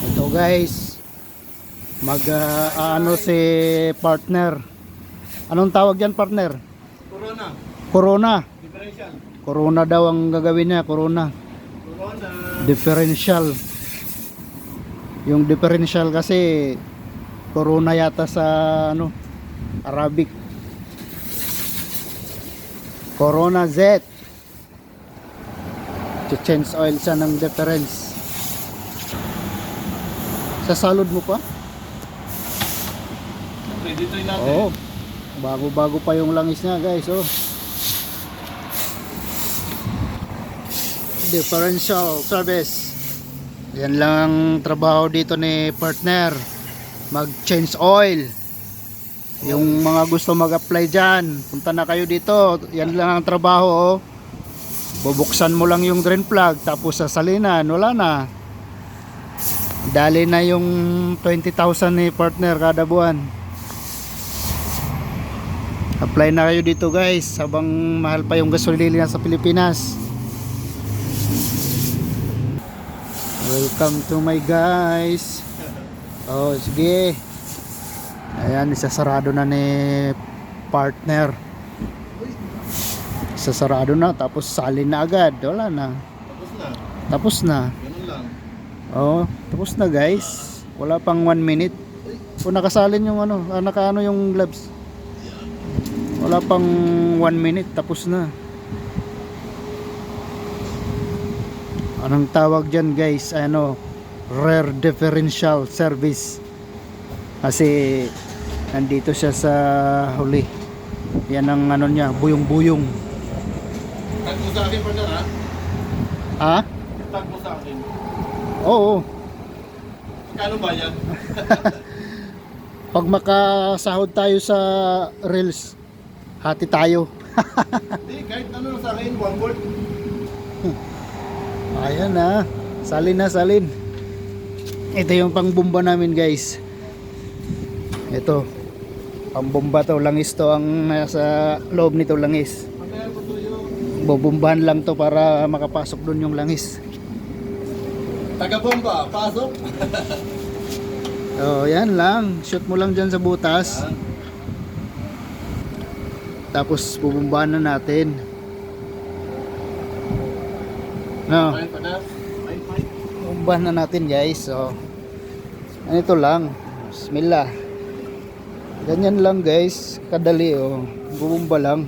Ito guys, ano si partner. Anong tawag diyan, partner? Corona. Corona. Differential. Corona daw ang gagawin niya, Corona. Corona. Differential. Yung differential kasi Corona yata sa ano, Arabic. Corona Z. Change oil siya ng difference. Sa salud mo pa? Ready to natin. Oo. Bago-bago pa yung langis niya, guys. Oh. Differential service. Yan lang ang trabaho dito ni partner. Mag-change oil. Yung mga gusto mag-apply dyan, punta na kayo dito. Yan lang ang trabaho. Oh. Bubuksan mo lang yung drain plug, tapos sasalinan, wala na. Dali na yung 20,000 ni partner kada buwan. Apply na kayo dito guys, habang mahal pa yung gasolina sa Pilipinas. Welcome to my guys. Oh, sige. Ayan, isasarado na ni partner. Isasarado na, tapos salin na agad. Wala na. Tapos na. Tapos na. Ganun lang. Oh, tapos na guys. Wala pang 1 minute. O nakasalin yung ano, nakaano yung gloves. Wala pang 1 minute, tapos na. Anong tawag dyan guys? Ano, rare differential service. Kasi nandito siya sa huli. Yan ang ano niya, buyong-buyong. Tag mo sa akin, partner, ha? Ha? Tag mo sa akin. Oo. Kano ba yan? Pag makasahod tayo sa reels, hati tayo. Hindi, kahit ano sa akin, 1 volt. Ayan na. Salin na, salin. Ito yung pangbomba namin guys. Ito. Pangbomba to. Langis to ang nasa loob nito, langis. Partner, gusto yung Bobombahan lang to para makapasok doon yung langis. taga-bomba, pasok. Oh, yan lang. Shoot mo lang dyan sa butas. Tapos bubombahan na natin. No. Fine, partner. Fine, fine. Bubombahan na natin guys. So, ganito lang. Bismillah. Ganyan lang guys. Kadali oh. Bubomba lang.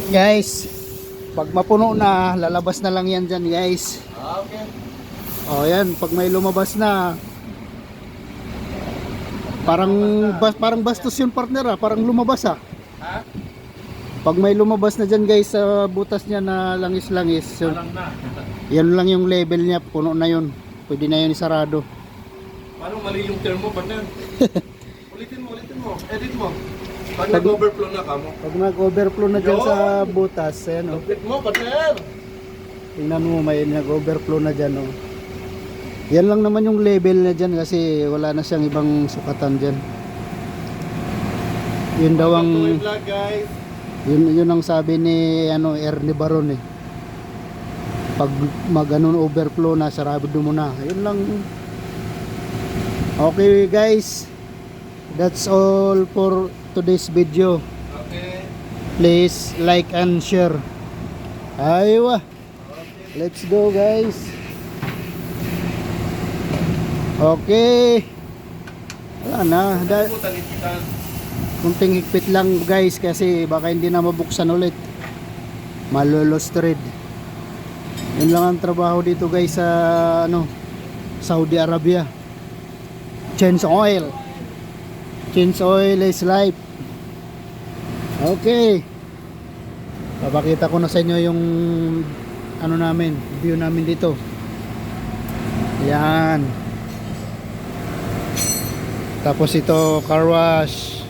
Guys, pag mapuno na, lalabas na lang yan dyan guys. Okay. O yan, pag may lumabas na, parang bastos yung partner ah, parang lumabas ah. Ha? Pag may lumabas na dyan guys sa butas niya na langis-langis, so, Alam na. yan lang yung level niya, puno na yun. Pwede na yun isarado. Paano mali yung term mo, partner? Ulitin mo, ulitin mo. Edit mo. Pag nag-overflow na ka mo. Pag nag-overflow na dyan sa butas, ayan o. Update mo, partner. Tingnan mo, may nag-overflow na dyan o. Yan lang naman yung level na dyan kasi wala na siyang ibang sukatan dyan. Yun daw ang, Welcome to my vlog, guys. yun ang sabi ni ano, Ernie Baron eh. Pag mag-anon overflow na, sarado mo na. Yun lang. Okay guys, that's all for today's video. Okay. Please like and share. Aywa. Let's go guys. Okay. Wala na. Ito, talikitan. Kunting higpit lang guys kasi baka hindi na mabuksan ulit. Malolos thread. Yun lang ang trabaho dito guys sa ano, Saudi Arabia. Change oil. Change oil is life. Okay. Papakita ko na sa inyo yung ano namin, view namin dito. Yan. Tapos ito car wash.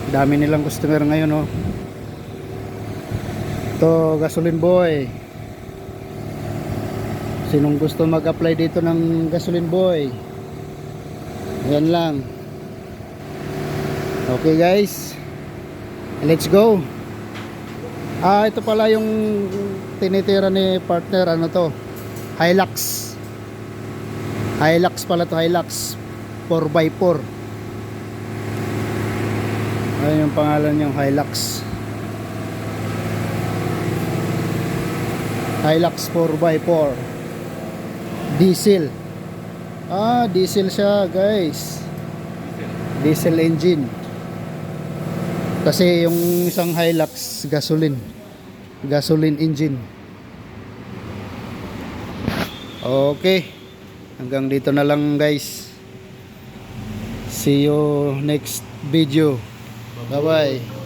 Dami nilang customer ngayon oh. Ito gasoline boy. Sinong gusto mag-apply dito ng gasoline boy? Yan lang. Okay guys, let's go. Ito pala yung tinitira ni partner, ano to, Hilux. Hilux pala to, Hilux 4x4. Ayun yung pangalan niyang Hilux. Hilux 4x4 diesel. Diesel siya guys, diesel engine. Kasi yung isang Hilux gasoline engine. Okay, hanggang dito na lang guys. See you next video. Bye bye.